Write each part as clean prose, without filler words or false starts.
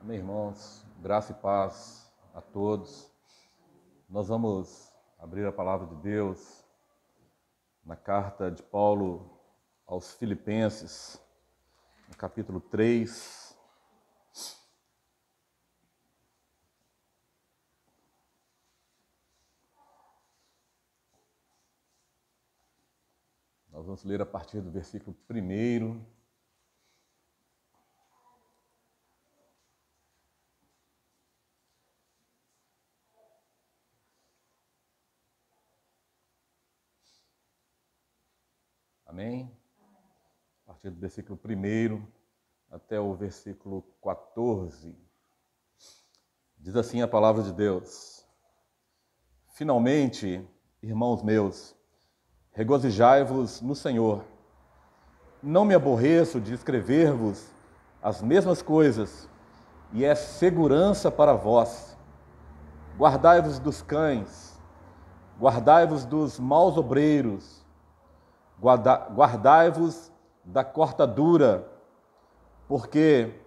Meus irmãos, graça e paz a todos. Nós vamos abrir a palavra de Deus na carta de Paulo aos Filipenses, no capítulo 3. Nós vamos ler a partir do versículo 1. Amém? A partir do versículo 1 até o versículo 14. Diz assim a palavra de Deus: Finalmente, irmãos meus, regozijai-vos no Senhor. Não me aborreço de escrever-vos as mesmas coisas, e é segurança para vós. Guardai-vos dos cães, guardai-vos dos maus obreiros, guardai-vos da cortadura, porque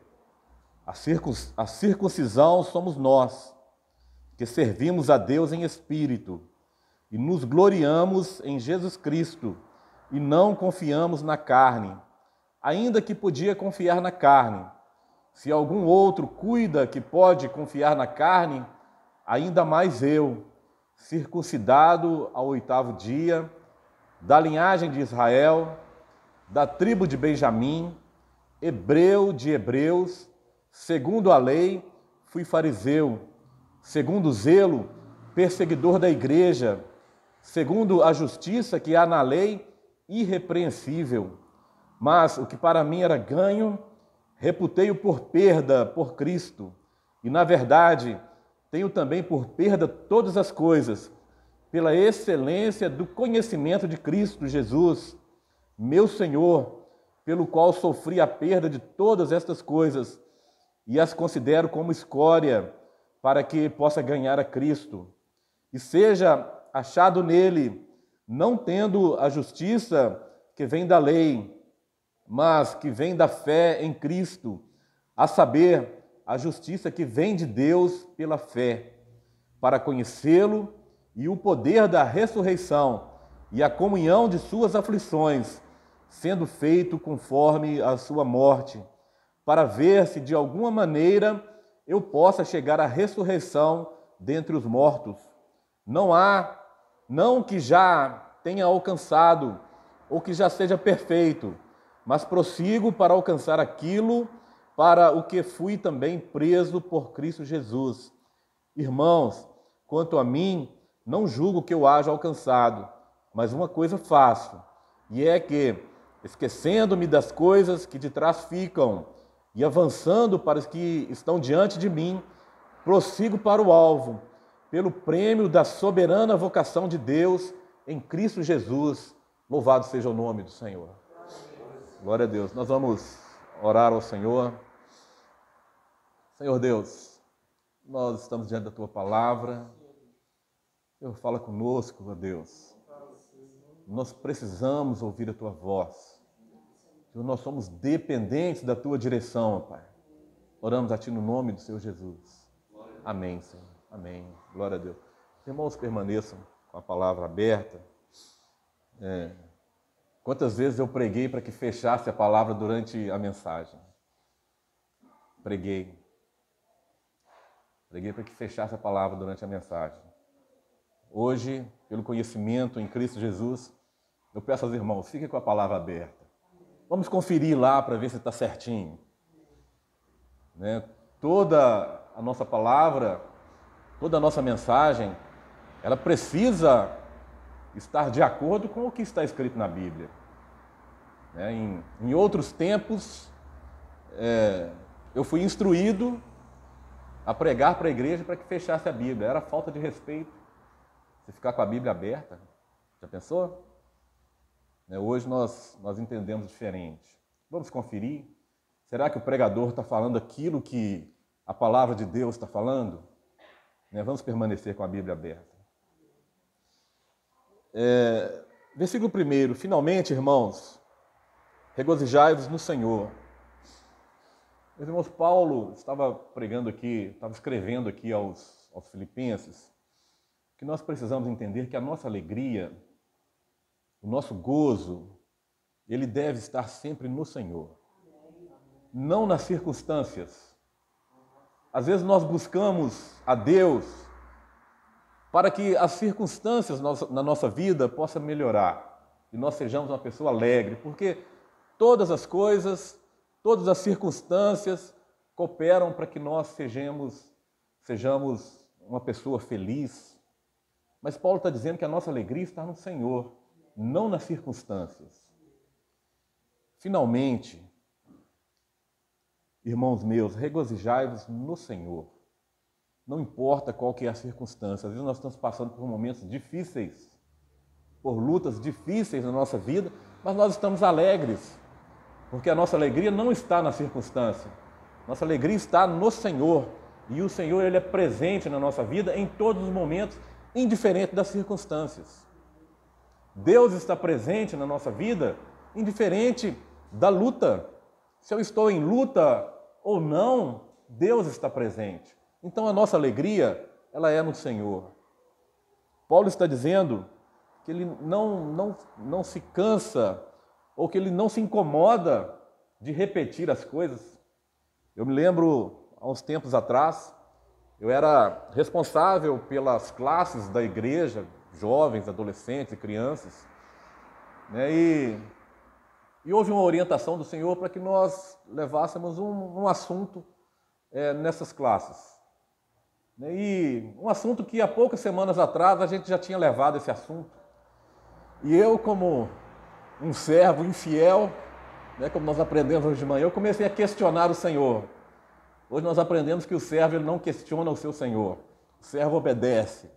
a circuncisão somos nós, que servimos a Deus em espírito, e nos gloriamos em Jesus Cristo, e não confiamos na carne, ainda que podia confiar na carne. Se algum outro cuida que pode confiar na carne, ainda mais eu, circuncidado ao 8º dia, da linhagem de Israel, da tribo de Benjamim, hebreu de hebreus, segundo a lei, fui fariseu, segundo o zelo, perseguidor da igreja, segundo a justiça que há na lei, irrepreensível. Mas o que para mim era ganho, reputei-o por perda por Cristo. E, na verdade, tenho também por perda todas as coisas, pela excelência do conhecimento de Cristo Jesus, meu Senhor, pelo qual sofri a perda de todas estas coisas e as considero como escória, para que possa ganhar a Cristo e seja achado nele, não tendo a justiça que vem da lei, mas que vem da fé em Cristo, a saber, a justiça que vem de Deus pela fé, para conhecê-lo e o poder da ressurreição e a comunhão de suas aflições, sendo feito conforme a sua morte, para ver se de alguma maneira eu possa chegar à ressurreição dentre os mortos. Não que já tenha alcançado ou que já seja perfeito, mas prossigo para alcançar aquilo para o que fui também preso por Cristo Jesus. Irmãos, quanto a mim, não julgo que eu haja alcançado, mas uma coisa faço, e é que, esquecendo-me das coisas que de trás ficam e avançando para as que estão diante de mim, prossigo para o alvo, pelo prêmio da soberana vocação de Deus em Cristo Jesus. Louvado seja o nome do Senhor. Glória a Deus. Nós vamos orar ao Senhor. Senhor Deus, nós estamos diante da Tua palavra. Senhor, fala conosco, ó Deus. Nós precisamos ouvir a Tua voz. Senhor, nós somos dependentes da Tua direção, Pai. Oramos a Ti no nome do Senhor Jesus. Amém, Senhor. Amém. Glória a Deus. Os irmãos permaneçam com a palavra aberta. Quantas vezes eu preguei para que fechasse a palavra durante a mensagem? Preguei para que fechasse a palavra durante a mensagem. Hoje, pelo conhecimento em Cristo Jesus, eu peço aos irmãos, fiquem com a palavra aberta. Vamos conferir lá para ver se está certinho. Toda a nossa palavra, toda a nossa mensagem, ela precisa estar de acordo com o que está escrito na Bíblia. Em outros tempos, eu fui instruído a pregar para a igreja para que fechasse a Bíblia. Era falta de respeito você ficar com a Bíblia aberta. Já pensou? Hoje nós entendemos diferente. Vamos conferir. Será que o pregador está falando aquilo que a palavra de Deus está falando? Vamos permanecer com a Bíblia aberta. Versículo 1. Finalmente, irmãos, regozijai-vos no Senhor. Meus irmãos, Paulo estava pregando aqui, estava escrevendo aqui aos Filipenses, que nós precisamos entender que a nossa alegria, o nosso gozo, ele deve estar sempre no Senhor, não nas circunstâncias. Às vezes nós buscamos a Deus para que as circunstâncias na nossa vida possam melhorar e nós sejamos uma pessoa alegre, porque todas as coisas, todas as circunstâncias cooperam para que nós sejamos uma pessoa feliz. Mas Paulo está dizendo que a nossa alegria está no Senhor, não nas circunstâncias. Finalmente, irmãos meus, regozijai-vos no Senhor. Não importa qual que é a circunstância. Às vezes nós estamos passando por momentos difíceis, por lutas difíceis na nossa vida, mas nós estamos alegres, porque a nossa alegria não está na circunstância. Nossa alegria está no Senhor. E o Senhor, Ele é presente na nossa vida em todos os momentos, indiferente das circunstâncias. Deus está presente na nossa vida, indiferente da luta. Se eu estou em luta ou não, Deus está presente. Então a nossa alegria, ela é no Senhor. Paulo está dizendo que ele não se cansa ou que ele não se incomoda de repetir as coisas. Eu me lembro, há uns tempos atrás, eu era responsável pelas classes da igreja, jovens, adolescentes e crianças, né? E houve uma orientação do Senhor para que nós levássemos um assunto nessas classes. E um assunto que há poucas semanas atrás a gente já tinha levado esse assunto. E eu, como um servo infiel, né, como nós aprendemos hoje de manhã, eu comecei a questionar o Senhor. Hoje nós aprendemos que o servo ele não questiona o seu Senhor, o servo obedece.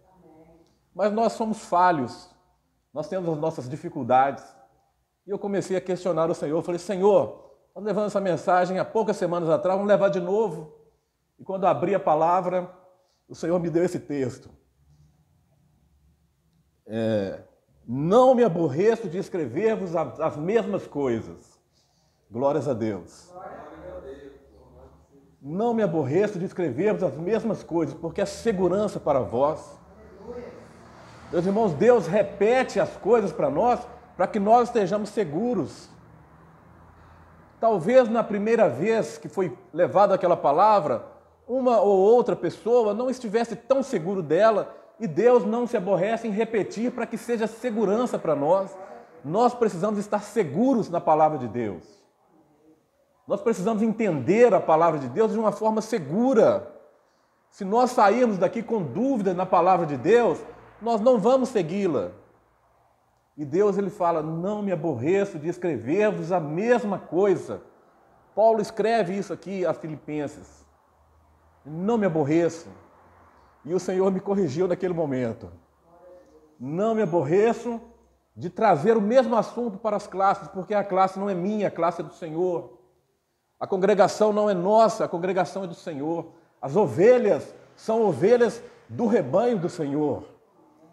Mas nós somos falhos, nós temos as nossas dificuldades. E eu comecei a questionar o Senhor, eu falei, Senhor, nós levamos essa mensagem há poucas semanas atrás, vamos levar de novo. E quando eu abri a palavra, o Senhor me deu esse texto. Não me aborreço de escrever-vos as mesmas coisas. Glórias a Deus. Não me aborreço de escrever-vos as mesmas coisas, porque é segurança para vós. Meus irmãos, Deus repete as coisas para nós, para que nós estejamos seguros. Talvez na primeira vez que foi levada aquela palavra, uma ou outra pessoa não estivesse tão seguro dela, e Deus não se aborrece em repetir para que seja segurança para nós. Nós precisamos estar seguros na palavra de Deus. Nós precisamos entender a palavra de Deus de uma forma segura. Se nós sairmos daqui com dúvida na palavra de Deus, nós não vamos segui-la. E Deus, ele fala, não me aborreço de escrever-vos a mesma coisa. Paulo escreve isso aqui a Filipenses. Não me aborreço. E o Senhor me corrigiu naquele momento. Não me aborreço de trazer o mesmo assunto para as classes, porque a classe não é minha, a classe é do Senhor. A congregação não é nossa, a congregação é do Senhor. As ovelhas são ovelhas do rebanho do Senhor.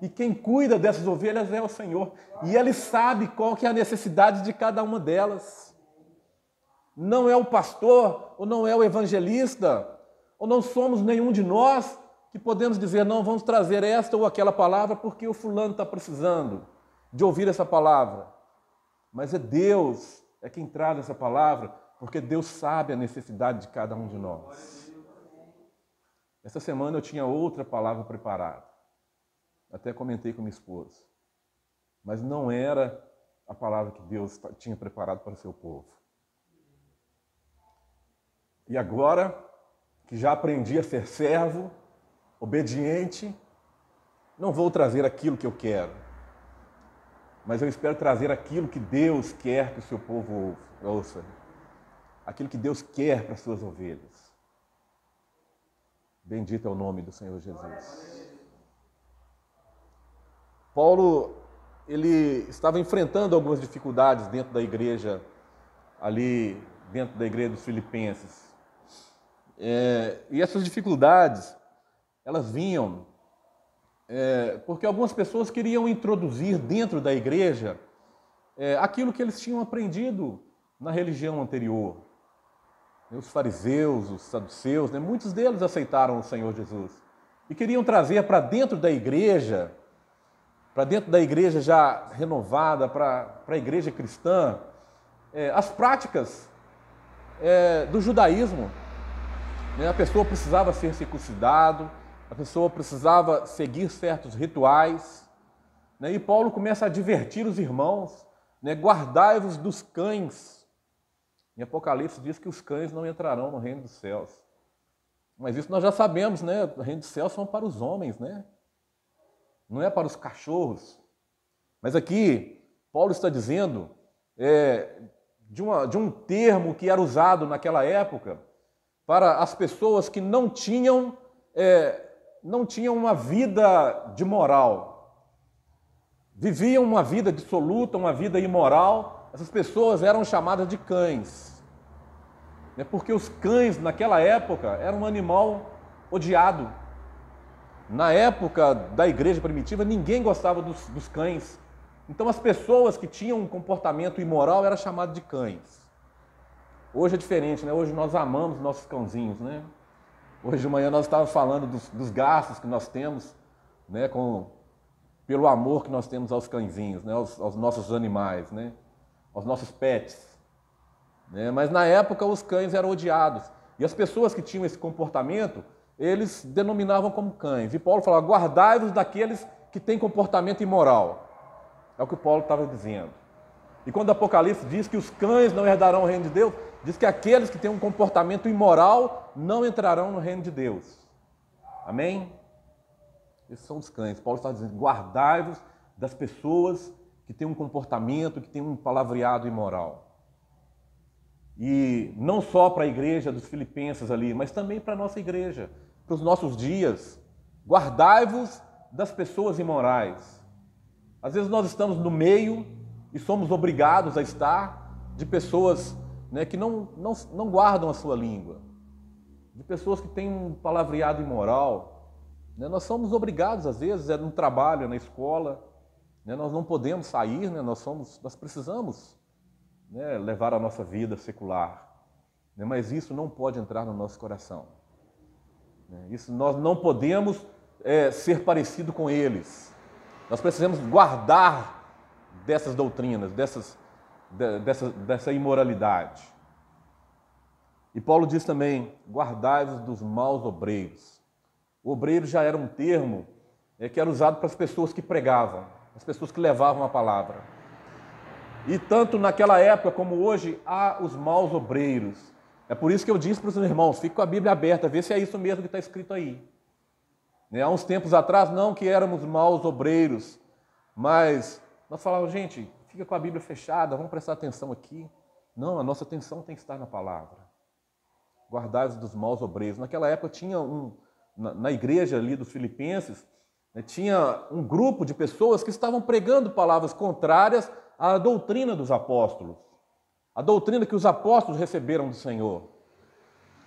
E quem cuida dessas ovelhas é o Senhor. E Ele sabe qual que é a necessidade de cada uma delas. Não é o pastor, ou não é o evangelista, ou não somos nenhum de nós que podemos dizer, não, vamos trazer esta ou aquela palavra porque o fulano está precisando de ouvir essa palavra. Mas é Deus, é quem traz essa palavra, porque Deus sabe a necessidade de cada um de nós. Essa semana eu tinha outra palavra preparada. Até comentei com minha esposa. Mas não era a palavra que Deus tinha preparado para o seu povo. E agora, que já aprendi a ser servo, obediente, não vou trazer aquilo que eu quero. Mas eu espero trazer aquilo que Deus quer que o seu povo ouça. Aquilo que Deus quer para as suas ovelhas. Bendito é o nome do Senhor Jesus. Paulo, ele estava enfrentando algumas dificuldades dentro da igreja, ali dentro da igreja dos Filipenses. E essas dificuldades, elas vinham porque algumas pessoas queriam introduzir dentro da igreja aquilo que eles tinham aprendido na religião anterior. Os fariseus, os saduceus, né, muitos deles aceitaram o Senhor Jesus e queriam trazer para dentro da igreja já renovada, para a igreja cristã, as práticas do judaísmo. A pessoa precisava ser circuncidado, a pessoa precisava seguir certos rituais. E Paulo começa a advertir os irmãos, guardai-vos dos cães. Em Apocalipse diz que os cães não entrarão no reino dos céus. Mas isso nós já sabemos, né? O reino dos céus são para os homens, né? Não é para os cachorros. Mas aqui, Paulo está dizendo de um termo que era usado naquela época para as pessoas que não tinham uma vida de moral. Viviam uma vida dissoluta, uma vida imoral. Essas pessoas eram chamadas de cães. Porque os cães, naquela época, eram um animal odiado. Na época da igreja primitiva, ninguém gostava dos cães. Então, as pessoas que tinham um comportamento imoral eram chamadas de cães. Hoje é diferente, né? Hoje nós amamos nossos cãozinhos, né? Hoje de manhã nós estávamos falando dos gastos que nós temos, né? Pelo amor que nós temos aos cãezinhos, né? Aos nossos animais, né? Aos nossos pets. Mas na época os cães eram odiados. E as pessoas que tinham esse comportamento, eles denominavam como cães. E Paulo falava, guardai-vos daqueles que têm comportamento imoral. É o que Paulo estava dizendo. E quando o Apocalipse diz que os cães não herdarão o reino de Deus, diz que aqueles que têm um comportamento imoral não entrarão no reino de Deus. Amém? Esses são os cães. Paulo está dizendo, guardai-vos das pessoas que têm um comportamento, que têm um palavreado imoral. E não só para a igreja dos filipenses ali, mas também para a nossa igreja, para os nossos dias. Guardai-vos das pessoas imorais. Às vezes nós estamos no meio e somos obrigados a estar de pessoas, né, que não guardam a sua língua, de pessoas que têm um palavreado imoral. Nós somos obrigados, às vezes, no trabalho, na escola, nós não podemos sair, nós precisamos levar a nossa vida secular, mas isso não pode entrar no nosso coração. Isso nós não podemos ser parecido com eles. Nós precisamos guardar dessas doutrinas, dessa imoralidade. E Paulo diz também, guardai-vos dos maus obreiros. O obreiro já era um termo que era usado para as pessoas que pregavam, as pessoas que levavam a palavra. E tanto naquela época como hoje, há os maus obreiros. É por isso que eu disse para os irmãos, fique com a Bíblia aberta, vê se é isso mesmo que está escrito aí. Há uns tempos atrás, não que éramos maus obreiros, mas nós falávamos, gente, fica com a Bíblia fechada, vamos prestar atenção aqui. Não, a nossa atenção tem que estar na palavra. Guardai-vos dos maus obreiros. Naquela época tinha na igreja ali dos filipenses, tinha um grupo de pessoas que estavam pregando palavras contrárias à doutrina dos apóstolos, a doutrina que os apóstolos receberam do Senhor.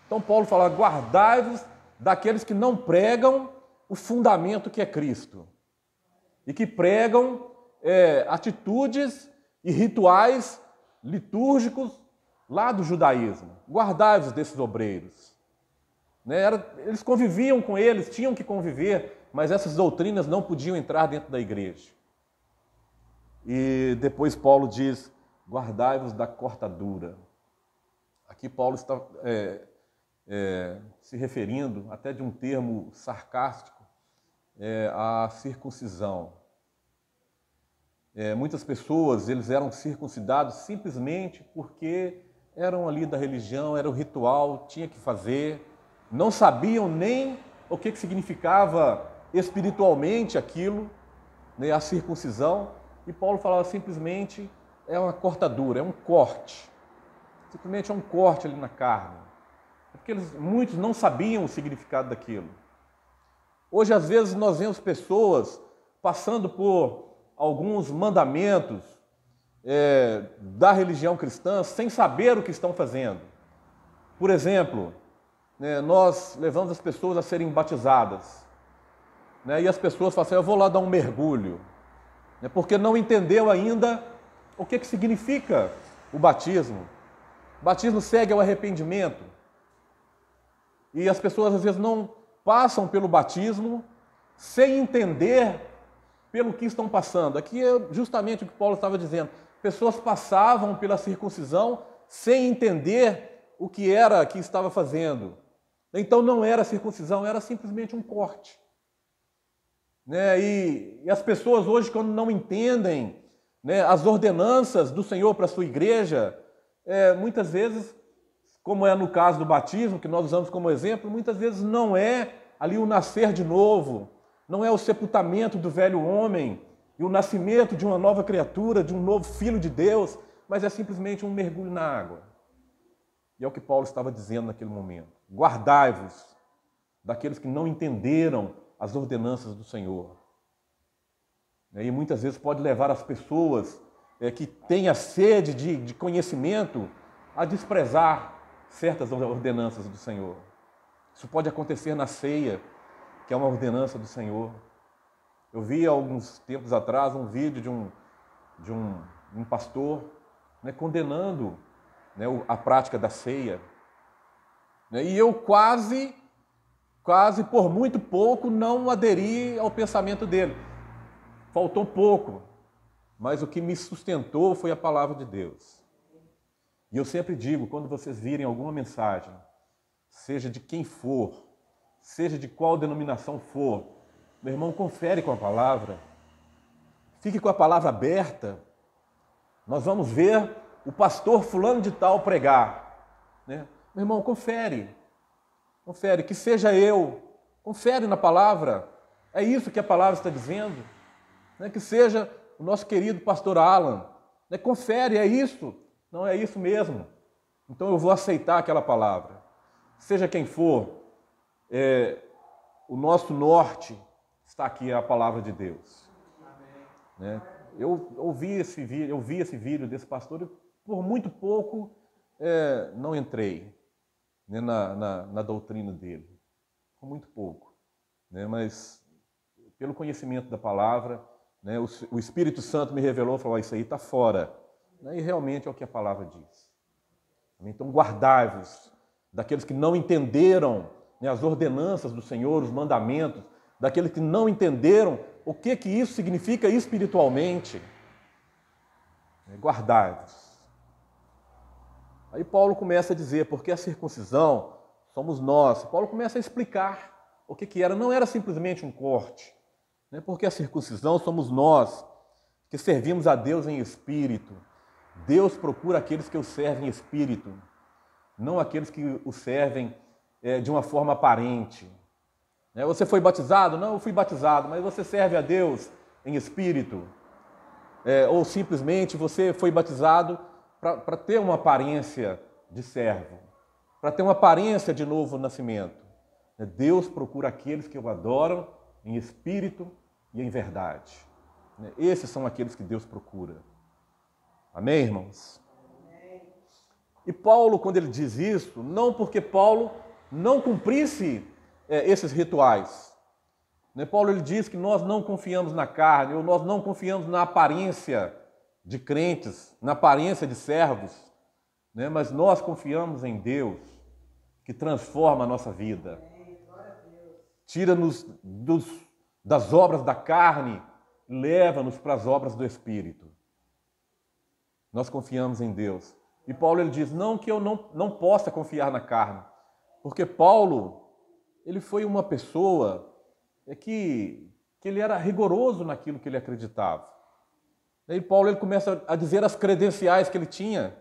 Então Paulo fala, guardai-vos daqueles que não pregam o fundamento que é Cristo e que pregam atitudes e rituais litúrgicos lá do judaísmo. Guardai-vos desses obreiros. Eles conviviam com eles, tinham que conviver, mas essas doutrinas não podiam entrar dentro da igreja. E depois Paulo diz, guardai-vos da cortadura. Aqui Paulo está se referindo até de um termo sarcástico à circuncisão. Muitas pessoas, eles eram circuncidados simplesmente porque eram ali da religião, era o ritual, tinha que fazer, não sabiam nem o que significava espiritualmente aquilo, a circuncisão, e Paulo falava simplesmente, é uma cortadura, é um corte, simplesmente é um corte ali na carne, porque muitos não sabiam o significado daquilo. Hoje, às vezes, nós vemos pessoas passando por alguns mandamentos da religião cristã sem saber o que estão fazendo. Por exemplo, nós levamos as pessoas a serem batizadas, e as pessoas falam assim, eu vou lá dar um mergulho, porque não entendeu ainda o que significa o batismo. Batismo segue ao arrependimento. E as pessoas às vezes não passam pelo batismo sem entender pelo que estão passando. Aqui é justamente o que Paulo estava dizendo. Pessoas passavam pela circuncisão sem entender o que era que estava fazendo. Então não era circuncisão, era simplesmente um corte. Né? E as pessoas hoje, quando não entendem, né, as ordenanças do Senhor para a sua igreja, muitas vezes, como é no caso do batismo, que nós usamos como exemplo, muitas vezes não é ali o nascer de novo, não é o sepultamento do velho homem e o nascimento de uma nova criatura, de um novo filho de Deus, mas é simplesmente um mergulho na água. E é o que Paulo estava dizendo naquele momento. Guardai-vos daqueles que não entenderam as ordenanças do Senhor. E muitas vezes pode levar as pessoas que têm a sede de conhecimento a desprezar certas ordenanças do Senhor. Isso pode acontecer na ceia, que é uma ordenança do Senhor. Eu vi há alguns tempos atrás um vídeo de um pastor, né, condenando, né, a prática da ceia. E eu quase por muito pouco não aderi ao pensamento dele. Faltou pouco, mas o que me sustentou foi a palavra de Deus. E eu sempre digo, quando vocês virem alguma mensagem, seja de quem for, seja de qual denominação for, meu irmão, confere com a palavra. Fique com a palavra aberta. Nós vamos ver o pastor fulano de tal pregar. Né? Meu irmão, confere. Confere, que seja eu. Confere na palavra. É isso que a palavra está dizendo. Né? Que seja o nosso querido pastor Alan. Né? Confere, é isso. Não, é isso mesmo. Então eu vou aceitar aquela palavra. Seja quem for, o nosso norte está aqui, a palavra de Deus. Amém. Né? Eu vi esse vídeo desse pastor e por muito pouco não entrei, né, na doutrina dele. Por muito pouco. Né? Mas pelo conhecimento da palavra, né, o Espírito Santo me revelou e falou, isso aí está fora. Né? E realmente é o que a palavra diz. Então guardai-vos daqueles que não entenderam, né, as ordenanças do Senhor, os mandamentos, daqueles que não entenderam o que isso significa espiritualmente. Guardai-vos. Aí Paulo começa a dizer, porque a circuncisão somos nós. Paulo começa a explicar o que era. Não era simplesmente um corte, né? Porque a circuncisão somos nós, que servimos a Deus em espírito. Deus procura aqueles que o servem em espírito, não aqueles que o servem de uma forma aparente. Você foi batizado? Não, eu fui batizado, mas você serve a Deus em espírito? Ou simplesmente você foi batizado para ter uma aparência de servo, para ter uma aparência de novo nascimento? Deus procura aqueles que o adoram em espírito e em verdade. Esses são aqueles que Deus procura. Amém, irmãos? E Paulo, quando ele diz isso, não porque Paulo não cumprisse esses rituais. Paulo ele diz que nós não confiamos na carne, ou nós não confiamos na aparência de crentes, na aparência de servos, mas nós confiamos em Deus, que transforma a nossa vida. Tira-nos das obras da carne, leva-nos para as obras do Espírito. Nós confiamos em Deus. E Paulo ele diz, não que eu não possa confiar na carne, porque Paulo ele foi uma pessoa que ele era rigoroso naquilo que ele acreditava. E Paulo ele começa a dizer as credenciais que ele tinha,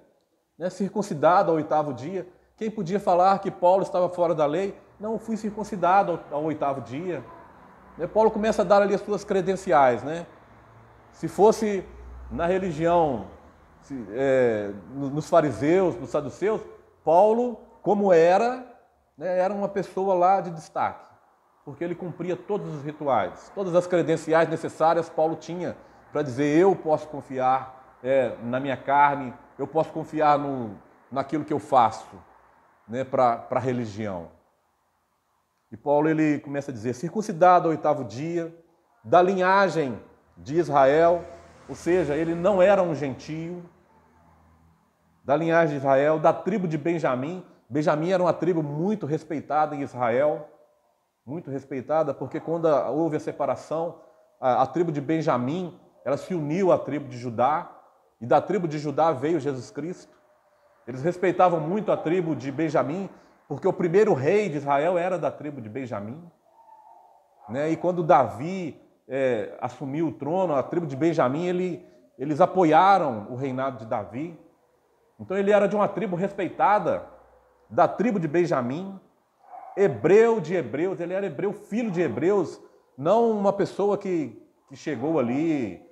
circuncidado ao 8º dia. Quem podia falar que Paulo estava fora da lei? Não, fui circuncidado ao 8º dia. Paulo começa a dar ali as suas credenciais. Se fosse na religião, nos fariseus, nos saduceus, Paulo, como era uma pessoa lá de destaque, porque ele cumpria todos os rituais, todas as credenciais necessárias Paulo tinha para dizer, eu posso confiar na minha carne, eu posso confiar naquilo que eu faço, para a religião. E Paulo ele começa a dizer, circuncidado ao 8º dia, da linhagem de Israel, ou seja, ele não era um gentio, da linhagem de Israel, da tribo de Benjamim. Benjamim era uma tribo muito respeitada em Israel, muito respeitada, porque quando houve a separação, a tribo de Benjamim, ela se uniu à tribo de Judá, e da tribo de Judá veio Jesus Cristo. Eles respeitavam muito a tribo de Benjamim, porque o primeiro rei de Israel era da tribo de Benjamim. E quando Davi assumiu o trono, a tribo de Benjamim, eles apoiaram o reinado de Davi. Então ele era de uma tribo respeitada, da tribo de Benjamim, hebreu de hebreus, ele era hebreu, filho de hebreus, não uma pessoa que chegou ali,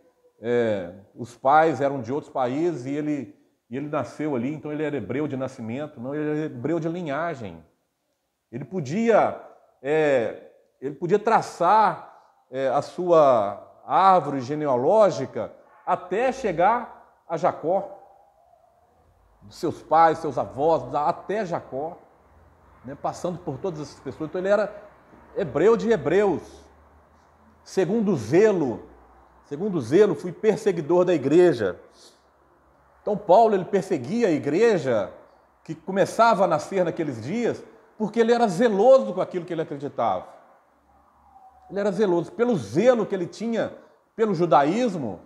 os pais eram de outros países e ele nasceu ali, então ele era hebreu de nascimento, não, ele era hebreu de linhagem. Ele podia traçar a sua árvore genealógica até chegar a Jacó, dos seus pais, seus avós, até Jacó, passando por todas essas pessoas. Então ele era hebreu de hebreus. Segundo zelo, fui perseguidor da igreja. Então Paulo, ele perseguia a igreja que começava a nascer naqueles dias, porque ele era zeloso com aquilo que ele acreditava. Ele era zeloso pelo zelo que ele tinha pelo judaísmo,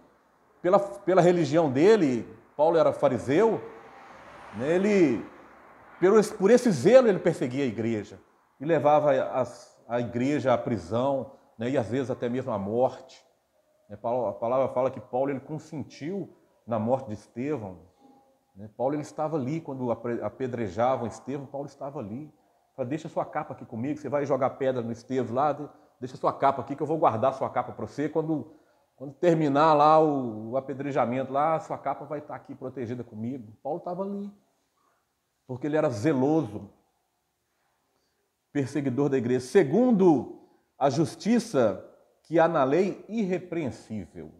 pela religião dele. Paulo era fariseu, por esse zelo ele perseguia a igreja e levava a igreja à prisão, e às vezes até mesmo à morte. A palavra fala que Paulo ele consentiu na morte de Estevão. Paulo ele estava ali quando apedrejavam Estevão. Paulo estava ali. Fala, deixa sua capa aqui comigo, você vai jogar pedra no Estevão lá, deixa sua capa aqui que eu vou guardar sua capa para você. Quando terminar lá o apedrejamento, lá, sua capa vai estar aqui protegida comigo. Paulo estava ali, porque ele era zeloso, perseguidor da igreja. Segundo a justiça que há na lei, irrepreensível.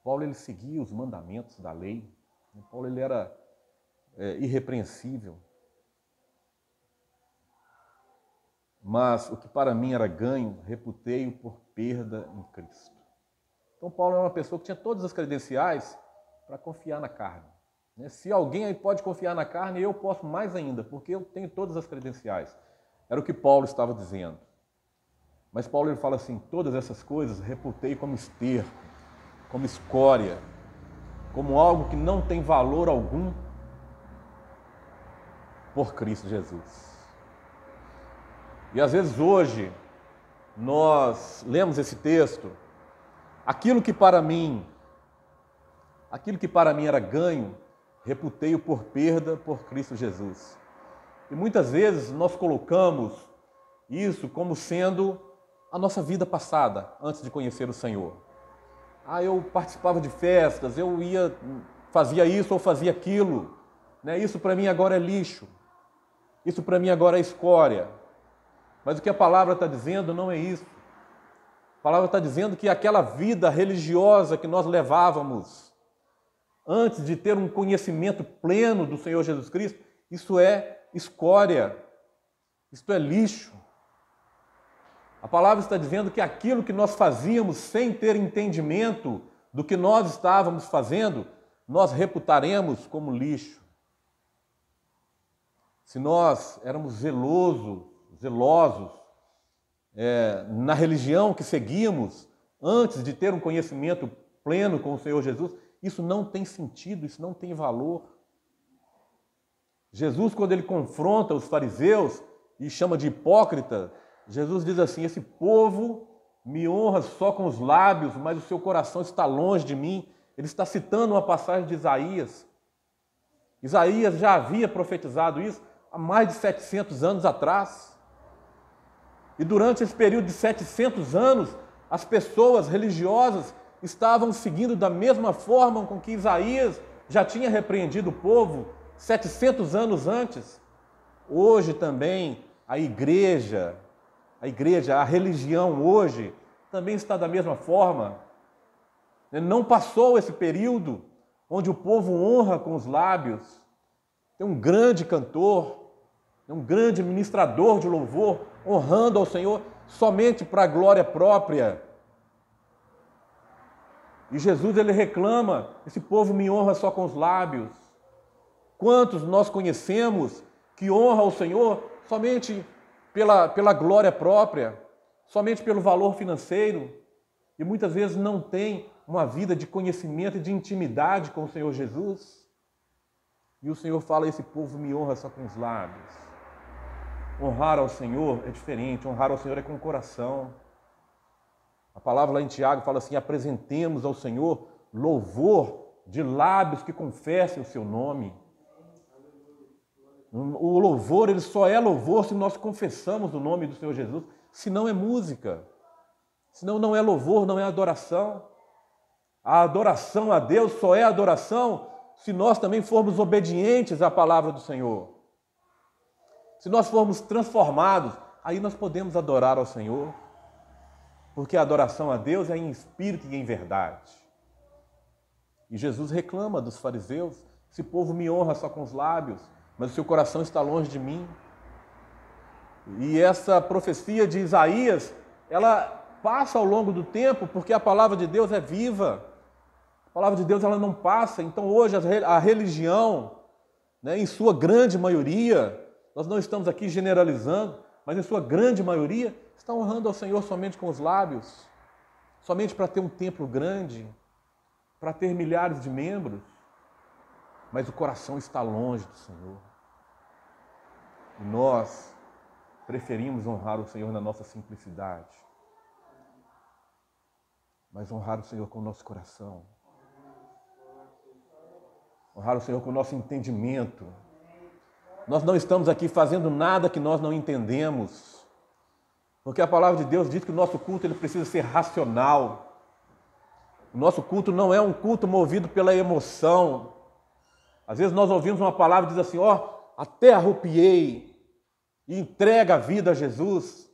Paulo ele seguia os mandamentos da lei. Paulo ele era irrepreensível. Mas o que para mim era ganho, reputei-o por perda em Cristo. Então Paulo era uma pessoa que tinha todas as credenciais para confiar na carne. Se alguém aí pode confiar na carne, eu posso mais ainda, porque eu tenho todas as credenciais. Era o que Paulo estava dizendo. Mas Paulo ele fala assim, todas essas coisas reputei como esterco, como escória, como algo que não tem valor algum por Cristo Jesus. E às vezes hoje nós lemos esse texto, aquilo que para mim era ganho, reputei-o por perda por Cristo Jesus. E muitas vezes nós colocamos isso como sendo a nossa vida passada, antes de conhecer o Senhor. Eu participava de festas, eu fazia isso ou fazia aquilo. Isso para mim agora é lixo. Isso para mim agora é escória. Mas o que a palavra está dizendo não é isso. A palavra está dizendo que aquela vida religiosa que nós levávamos antes de ter um conhecimento pleno do Senhor Jesus Cristo, isso é escória, isso é lixo. A palavra está dizendo que aquilo que nós fazíamos sem ter entendimento do que nós estávamos fazendo, nós reputaremos como lixo. Se nós éramos zelosos na religião que seguíamos, antes de ter um conhecimento pleno com o Senhor Jesus, isso não tem sentido, isso não tem valor. Jesus, quando ele confronta os fariseus e chama de hipócrita, Jesus diz assim, esse povo me honra só com os lábios, mas o seu coração está longe de mim. Ele está citando uma passagem de Isaías. Isaías já havia profetizado isso há mais de 700 anos atrás. E durante esse período de 700 anos, as pessoas religiosas estavam seguindo da mesma forma com que Isaías já tinha repreendido o povo 700 anos antes. Hoje também a igreja, a religião hoje também está da mesma forma. Não passou esse período onde o povo honra com os lábios. Tem um grande cantor, um grande ministrador de louvor, honrando ao Senhor somente para a glória própria. E Jesus ele reclama, esse povo me honra só com os lábios, Quantos nós conhecemos que honram ao Senhor somente pela glória própria, somente pelo valor financeiro, e muitas vezes não tem uma vida de conhecimento e de intimidade com o Senhor Jesus? E o Senhor fala, esse povo me honra só com os lábios. Honrar ao Senhor é diferente, honrar ao Senhor é com o coração. A palavra lá em Tiago fala assim, apresentemos ao Senhor louvor de lábios que confessem o seu nome. O louvor, ele só é louvor se nós confessamos o nome do Senhor Jesus, senão é música. Senão não é louvor, não é adoração. A adoração a Deus só é adoração se nós também formos obedientes à palavra do Senhor. Se nós formos transformados, aí nós podemos adorar ao Senhor. Porque a adoração a Deus é em espírito e em verdade. E Jesus reclama dos fariseus, esse povo me honra só com os lábios, mas o seu coração está longe de mim. E essa profecia de Isaías, ela passa ao longo do tempo, porque a palavra de Deus é viva. A palavra de Deus ela não passa. Então hoje a religião, né, em sua grande maioria, nós não estamos aqui generalizando, mas em sua grande maioria, está honrando ao Senhor somente com os lábios, somente para ter um templo grande, para ter milhares de membros, mas o coração está longe do Senhor. E nós preferimos honrar o Senhor na nossa simplicidade, mas honrar o Senhor com o nosso coração, honrar o Senhor com o nosso entendimento. Nós não estamos aqui fazendo nada que nós não entendemos, porque a palavra de Deus diz que o nosso culto ele precisa ser racional. O nosso culto não é um culto movido pela emoção. Às vezes nós ouvimos uma palavra e diz assim, até arrupiei, e entrega a vida a Jesus,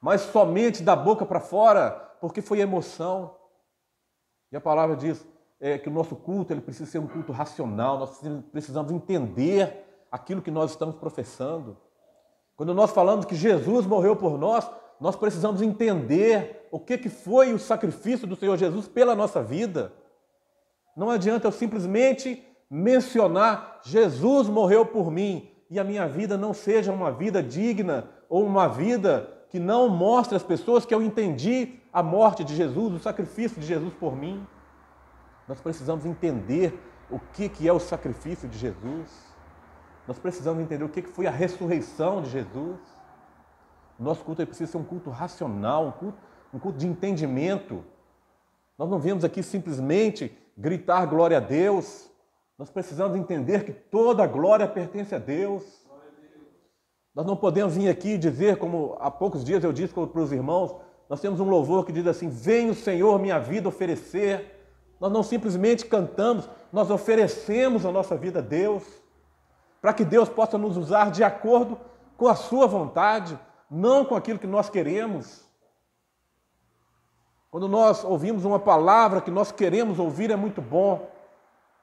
mas somente da boca para fora, porque foi emoção. E a palavra diz que o nosso culto ele precisa ser um culto racional, nós precisamos entender aquilo que nós estamos professando. Quando nós falamos que Jesus morreu por nós, nós precisamos entender o que foi o sacrifício do Senhor Jesus pela nossa vida. Não adianta eu simplesmente mencionar Jesus morreu por mim e a minha vida não seja uma vida digna ou uma vida que não mostre às pessoas que eu entendi a morte de Jesus, o sacrifício de Jesus por mim. Nós precisamos entender o que é o sacrifício de Jesus. Nós precisamos entender o que foi a ressurreição de Jesus. O nosso culto precisa ser um culto racional, um culto de entendimento. Nós não viemos aqui simplesmente gritar glória a Deus. Nós precisamos entender que toda a glória pertence a Deus. Nós não podemos vir aqui dizer, como há poucos dias eu disse para os irmãos, nós temos um louvor que diz assim, vem o Senhor minha vida oferecer. Nós não simplesmente cantamos, nós oferecemos a nossa vida a Deus, para que Deus possa nos usar de acordo com a sua vontade, não com aquilo que nós queremos. Quando nós ouvimos uma palavra que nós queremos ouvir, é muito bom,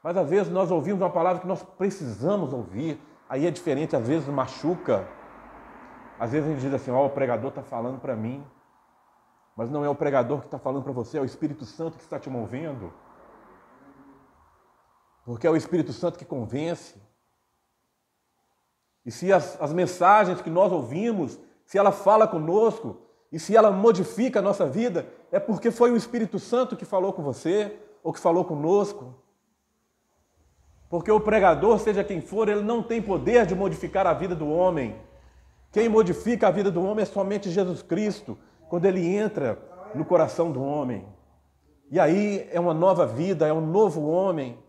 mas às vezes nós ouvimos uma palavra que nós precisamos ouvir, aí é diferente, às vezes machuca. Às vezes a gente diz assim, o pregador está falando para mim, mas não é o pregador que está falando para você, é o Espírito Santo que está te movendo. Porque é o Espírito Santo que convence. E se as mensagens que nós ouvimos, se ela fala conosco, e se ela modifica a nossa vida, é porque foi o Espírito Santo que falou com você, ou que falou conosco. Porque o pregador, seja quem for, ele não tem poder de modificar a vida do homem. Quem modifica a vida do homem é somente Jesus Cristo, quando ele entra no coração do homem. E aí é uma nova vida, é um novo homem.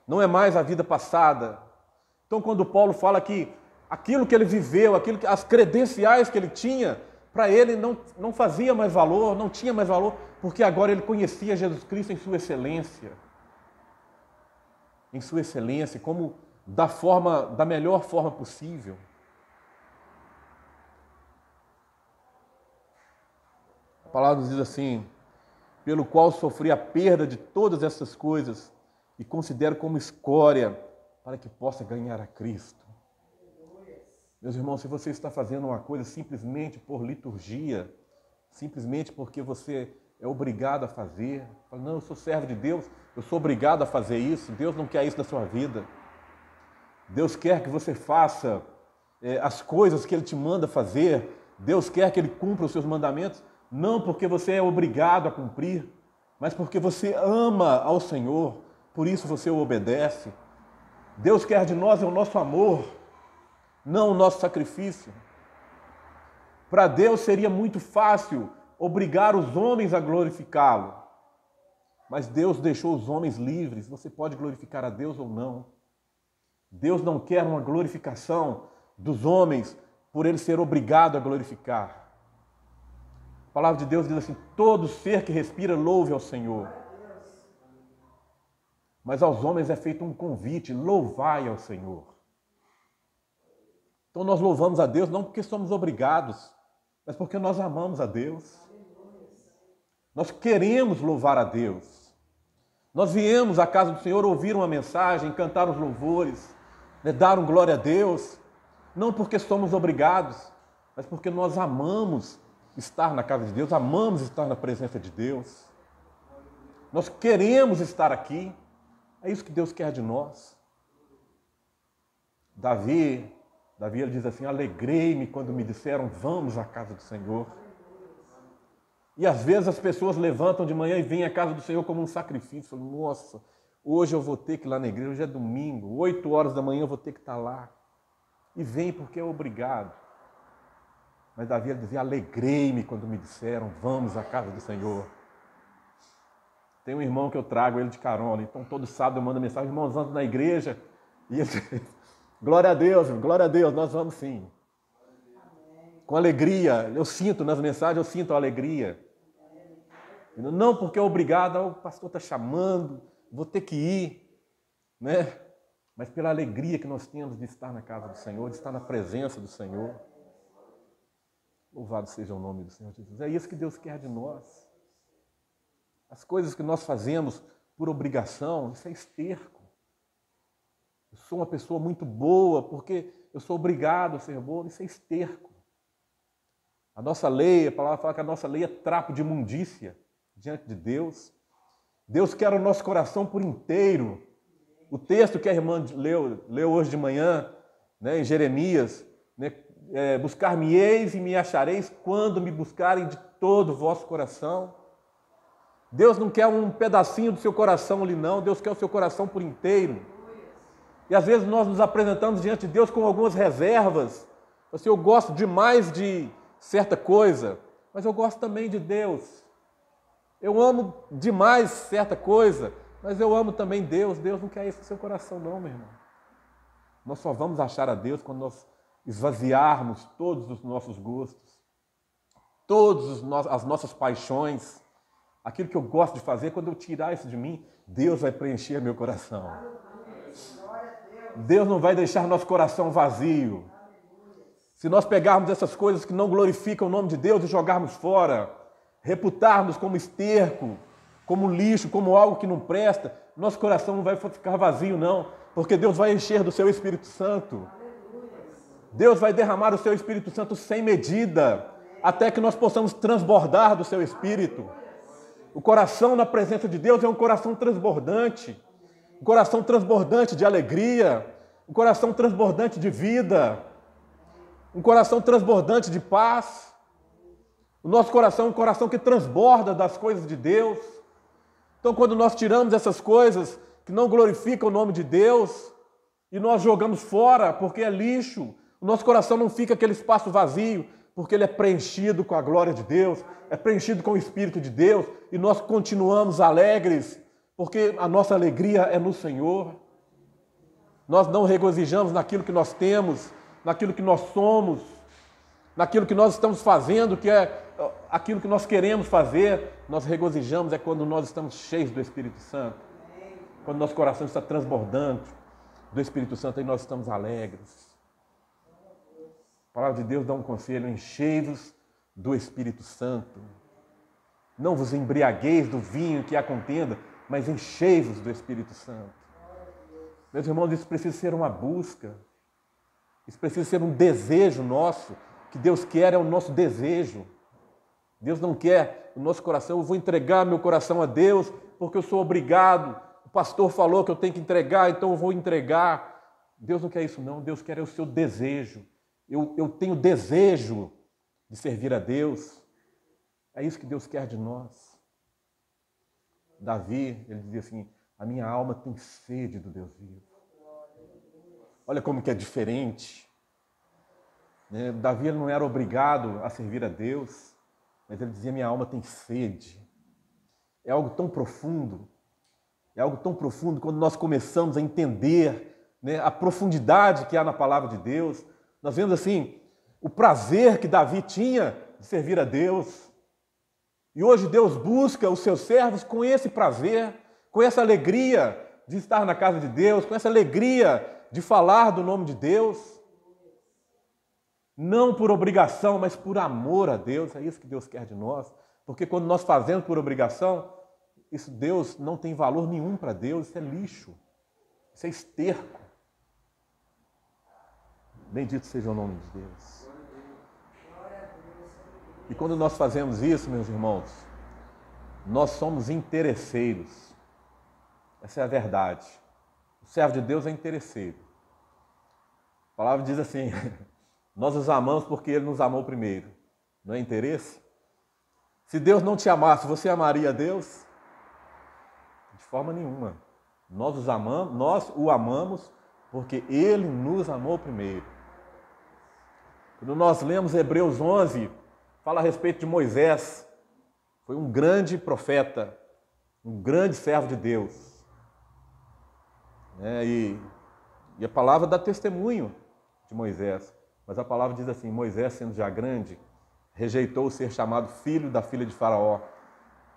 Não é mais a vida passada. Então, quando Paulo fala que aquilo que ele viveu, as credenciais que ele tinha, para ele não fazia mais valor, não tinha mais valor, porque agora ele conhecia Jesus Cristo em sua excelência. Em sua excelência, como da melhor forma possível. A palavra nos diz assim, pelo qual sofri a perda de todas essas coisas e considero como escória para que possa ganhar a Cristo. Meus irmãos, se você está fazendo uma coisa simplesmente por liturgia, simplesmente porque você é obrigado a fazer. Fala, não, eu sou servo de Deus, eu sou obrigado a fazer isso. Deus não quer isso na sua vida. Deus quer que você faça as coisas que Ele te manda fazer. Deus quer que Ele cumpra os seus mandamentos, não porque você é obrigado a cumprir, mas porque você ama ao Senhor, por isso você o obedece. Deus quer de nós o nosso amor, não o nosso sacrifício. Para Deus seria muito fácil obrigar os homens a glorificá-lo, mas Deus deixou os homens livres. Você pode glorificar a Deus ou não. Deus não quer uma glorificação dos homens por ele ser obrigado a glorificar. A palavra de Deus diz assim: todo ser que respira louve ao Senhor. Mas aos homens é feito um convite: louvai ao Senhor. Então nós louvamos a Deus não porque somos obrigados, mas porque nós amamos a Deus. Nós queremos louvar a Deus. Nós viemos à casa do Senhor ouvir uma mensagem, cantar os louvores, dar um glória a Deus, não porque somos obrigados, mas porque nós amamos estar na casa de Deus, amamos estar na presença de Deus. Nós queremos estar aqui. É isso que Deus quer de nós. Davi ele diz assim: alegrei-me quando me disseram, vamos à casa do Senhor. E às vezes as pessoas levantam de manhã e vêm à casa do Senhor como um sacrifício. Falam, nossa, hoje eu vou ter que ir lá na igreja, hoje é domingo, 8 horas da manhã eu vou ter que estar lá. E vem porque é obrigado. Mas Davi ele dizia, alegrei-me quando me disseram, vamos à casa do Senhor. Tem um irmão que eu trago ele de carona, então todo sábado eu mando mensagem, irmãos, vamos na igreja. E ele glória a Deus, nós vamos sim. Com alegria, eu sinto nas mensagens, eu sinto a alegria. Não porque é obrigado, o pastor está chamando, vou ter que ir, né? Mas pela alegria que nós temos de estar na casa do Senhor, de estar na presença do Senhor. Louvado seja o nome do Senhor Jesus. É isso que Deus quer de nós. As coisas que nós fazemos por obrigação, isso é esterco. Eu sou uma pessoa muito boa porque eu sou obrigado a ser boa, isso é esterco. A nossa lei, a palavra fala que a nossa lei é trapo de imundícia diante de Deus. Deus quer o nosso coração por inteiro. O texto que a irmã leu hoje de manhã, né, em Jeremias, né, buscar-me-eis e me achareis quando me buscarem de todo o vosso coração. Deus não quer um pedacinho do seu coração ali não, Deus quer o seu coração por inteiro. E às vezes nós nos apresentamos diante de Deus com algumas reservas. Assim, eu gosto demais de certa coisa, mas eu gosto também de Deus. Eu amo demais certa coisa, mas eu amo também Deus. Deus não quer isso no seu coração não, meu irmão. Nós só vamos achar a Deus quando nós esvaziarmos todos os nossos gostos, todas as nossas paixões, aquilo que eu gosto de fazer. Quando eu tirar isso de mim, Deus vai preencher meu coração. Deus não vai deixar nosso coração vazio. Se nós pegarmos essas coisas que não glorificam o nome de Deus e jogarmos fora, reputarmos como esterco, como lixo, como algo que não presta, nosso coração não vai ficar vazio não, porque Deus vai encher do seu Espírito Santo. Deus vai derramar o seu Espírito Santo sem medida, até que nós possamos transbordar do seu Espírito. O coração na presença de Deus é um coração transbordante, um coração transbordante de alegria, um coração transbordante de vida, um coração transbordante de paz. O nosso coração é um coração que transborda das coisas de Deus. Então, quando nós tiramos essas coisas que não glorificam o nome de Deus e nós jogamos fora porque é lixo, o nosso coração não fica aquele espaço vazio, porque ele é preenchido com a glória de Deus, é preenchido com o Espírito de Deus, e nós continuamos alegres, porque a nossa alegria é no Senhor. Nós não regozijamos naquilo que nós temos, naquilo que nós somos, naquilo que nós estamos fazendo, que é aquilo que nós queremos fazer. Nós regozijamos é quando nós estamos cheios do Espírito Santo, quando nosso coração está transbordante do Espírito Santo, e nós estamos alegres. A palavra de Deus dá um conselho: enchei-vos do Espírito Santo. Não vos embriagueis do vinho que há contenda, mas enchei-vos do Espírito Santo. Meus irmãos, isso precisa ser uma busca, isso precisa ser um desejo nosso. O que Deus quer é o nosso desejo Deus não quer o nosso coração, eu vou entregar meu coração a Deus porque eu sou obrigado. O pastor falou que eu tenho que entregar, então eu vou entregar. Deus não quer isso não, Deus quer o seu desejo. Eu tenho desejo de servir a Deus. É isso que Deus quer de nós. Davi, ele dizia assim, a minha alma tem sede do Deus vivo. Olha como que é diferente. Davi ele não era obrigado a servir a Deus, mas ele dizia, minha alma tem sede. É algo tão profundo. É algo tão profundo quando nós começamos a entender, né, a profundidade que há na palavra de Deus. Nós vemos assim, o prazer que Davi tinha de servir a Deus. E hoje Deus busca os seus servos com esse prazer, com essa alegria de estar na casa de Deus, com essa alegria de falar do nome de Deus. Não por obrigação, mas por amor a Deus. É isso que Deus quer de nós. Porque quando nós fazemos por obrigação, isso Deus não tem valor nenhum para Deus, isso é lixo, isso é esterco. Bendito seja o nome de Deus. E quando nós fazemos isso, meus irmãos, nós somos interesseiros. Essa é a verdade. O servo de Deus é interesseiro. A palavra diz assim, nós os amamos porque Ele nos amou primeiro. Não é interesse? Se Deus não te amasse, você amaria a Deus? De forma nenhuma. Nós o amamos porque Ele nos amou primeiro. Quando nós lemos Hebreus 11, fala a respeito de Moisés. Foi um grande profeta, um grande servo de Deus. E a palavra dá testemunho de Moisés. Mas a palavra diz assim, Moisés, sendo já grande, rejeitou ser chamado filho da filha de Faraó,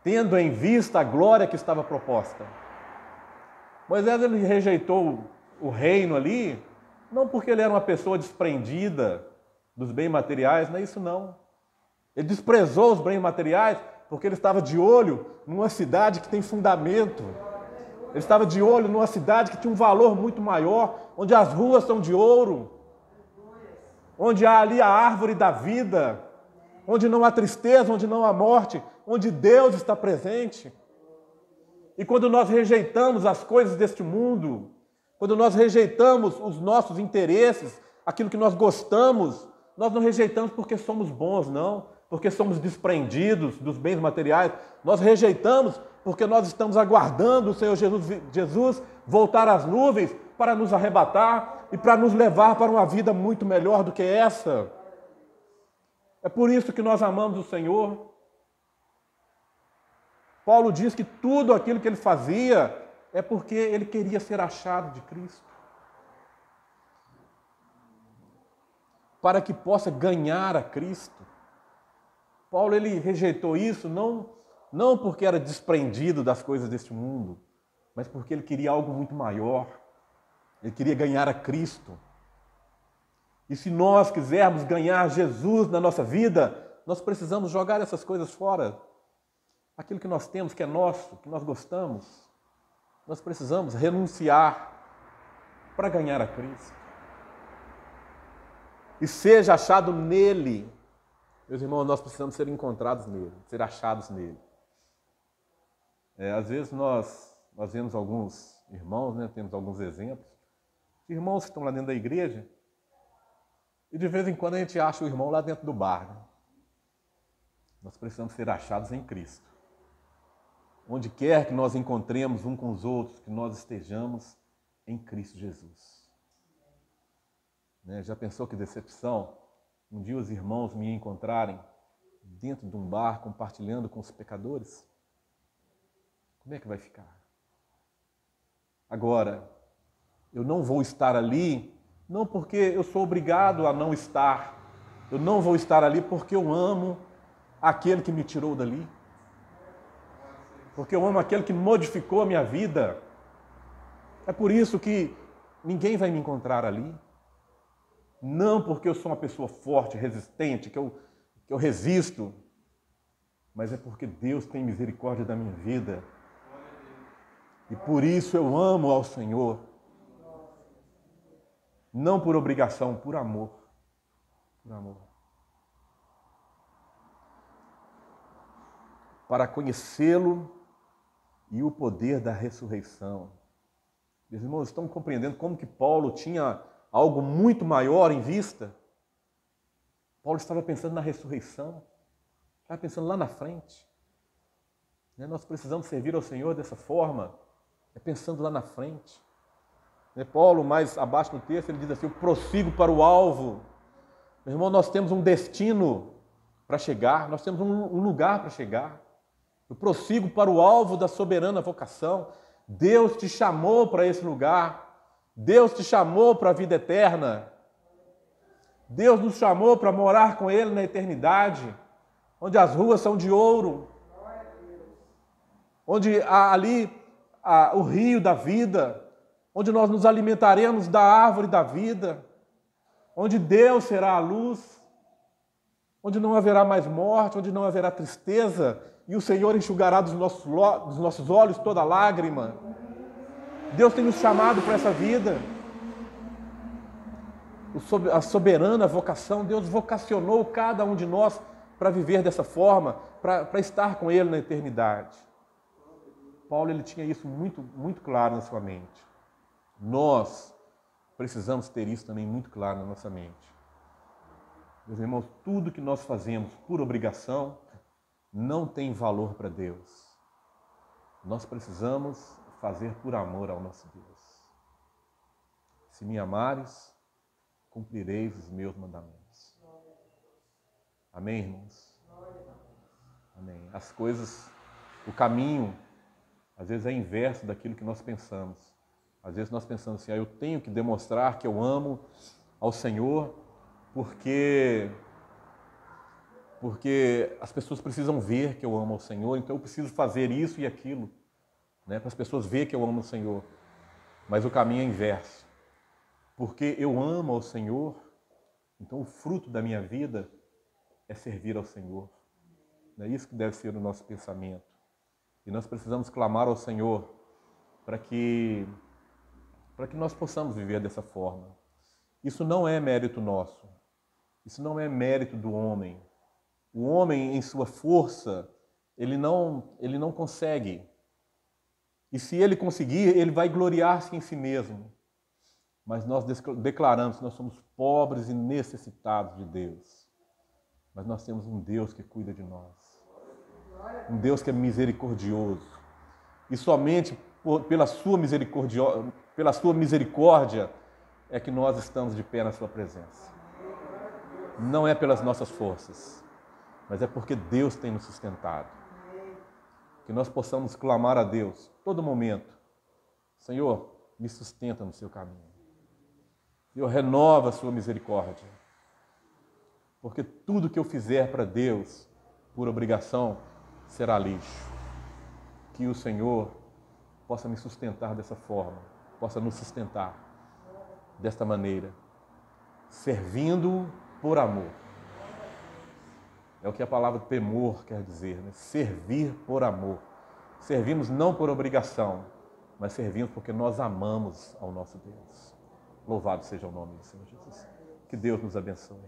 tendo em vista a glória que estava proposta. Moisés ele rejeitou o reino ali, não porque ele era uma pessoa desprendida dos bens materiais, não é isso não. Ele desprezou os bens materiais porque ele estava de olho numa cidade que tem fundamento. Ele estava de olho numa cidade que tinha um valor muito maior, onde as ruas são de ouro, onde há ali a árvore da vida, onde não há tristeza, onde não há morte, onde Deus está presente. E quando nós rejeitamos as coisas deste mundo, quando nós rejeitamos os nossos interesses, aquilo que nós gostamos, nós não rejeitamos porque somos bons, não, porque somos desprendidos dos bens materiais. Nós rejeitamos porque nós estamos aguardando o Senhor Jesus voltar às nuvens para nos arrebatar e para nos levar para uma vida muito melhor do que essa. É por isso que nós amamos o Senhor. Paulo diz que tudo aquilo que ele fazia é porque ele queria ser achado de Cristo. Para que possa ganhar a Cristo. Paulo ele rejeitou isso não porque era desprendido das coisas deste mundo, mas porque ele queria algo muito maior. Ele queria ganhar a Cristo. E se nós quisermos ganhar Jesus na nossa vida, nós precisamos jogar essas coisas fora. Aquilo que nós temos, que é nosso, que nós gostamos, nós precisamos renunciar para ganhar a Cristo. E seja achado nele. Meus irmãos, nós precisamos ser encontrados nele, ser achados nele. Às vezes nós vemos alguns irmãos, né, temos alguns exemplos, de irmãos que estão lá dentro da igreja, e de vez em quando a gente acha o irmão lá dentro do bar. Né? Nós precisamos ser achados em Cristo. Onde quer que nós encontremos um com os outros, que nós estejamos em Cristo Jesus. Já pensou que decepção? Um dia os irmãos me encontrarem dentro de um bar, compartilhando com os pecadores? Como é que vai ficar? Agora, eu não vou estar ali, não porque eu sou obrigado a não estar. Eu não vou estar ali porque eu amo aquele que me tirou dali. Porque eu amo aquele que modificou a minha vida. É por isso que ninguém vai me encontrar ali. Não porque eu sou uma pessoa forte, resistente, que eu resisto, mas é porque Deus tem misericórdia da minha vida. E por isso eu amo ao Senhor. Não por obrigação, por amor. Por amor. para conhecê-lo e o poder da ressurreição. Meus irmãos, estão compreendendo como que Paulo tinha algo muito maior em vista? Paulo estava pensando na ressurreição, estava pensando lá na frente. Nós precisamos servir ao Senhor dessa forma, pensando lá na frente. Paulo, mais abaixo no texto, ele diz assim: eu prossigo para o alvo. Meu irmão, nós temos um destino para chegar, nós temos um lugar para chegar. Eu prossigo para o alvo da soberana vocação. Deus te chamou para esse lugar. Deus te chamou para a vida eterna. Deus nos chamou para morar com Ele na eternidade, onde as ruas são de ouro, onde há ali o rio da vida, onde nós nos alimentaremos da árvore da vida, onde Deus será a luz, onde não haverá mais morte, onde não haverá tristeza, e o Senhor enxugará dos nossos olhos toda lágrima. Deus tem nos chamado para essa vida. A soberana vocação, Deus vocacionou cada um de nós para viver dessa forma, para estar com Ele na eternidade. Paulo, ele tinha isso muito, muito claro na sua mente. Nós precisamos ter isso também muito claro na nossa mente. Meus irmãos, tudo que nós fazemos por obrigação não tem valor para Deus. Nós precisamos fazer por amor ao nosso Deus. Se me amares, cumprireis os meus mandamentos. Amém, irmãos? Amém. As coisas, o caminho, às vezes é inverso daquilo que nós pensamos. Às vezes nós pensamos assim: eu tenho que demonstrar que eu amo ao Senhor porque as pessoas precisam ver que eu amo ao Senhor, então eu preciso fazer isso e aquilo, para as pessoas verem que eu amo ao Senhor. Mas o caminho é inverso. Porque eu amo ao Senhor, então o fruto da minha vida é servir ao Senhor. É isso que deve ser o nosso pensamento. E nós precisamos clamar ao Senhor para que nós possamos viver dessa forma. Isso não é mérito nosso. Isso não é mérito do homem. O homem, em sua força, ele não consegue. E se ele conseguir, ele vai gloriar-se em si mesmo. Mas nós declaramos que nós somos pobres e necessitados de Deus. Mas nós temos um Deus que cuida de nós. Um Deus que é misericordioso. E somente pela sua misericórdia é que nós estamos de pé na sua presença. Não é pelas nossas forças, mas é porque Deus tem nos sustentado. Que nós possamos clamar a Deus todo momento: Senhor, me sustenta no seu caminho. Senhor, renova a sua misericórdia. Porque tudo que eu fizer para Deus, por obrigação, será lixo. Que o Senhor possa me sustentar dessa forma, possa nos sustentar desta maneira, servindo por amor. É o que a palavra temor quer dizer, servir por amor. Servimos não por obrigação, mas servimos porque nós amamos ao nosso Deus. Louvado seja o nome do Senhor Jesus. Que Deus nos abençoe.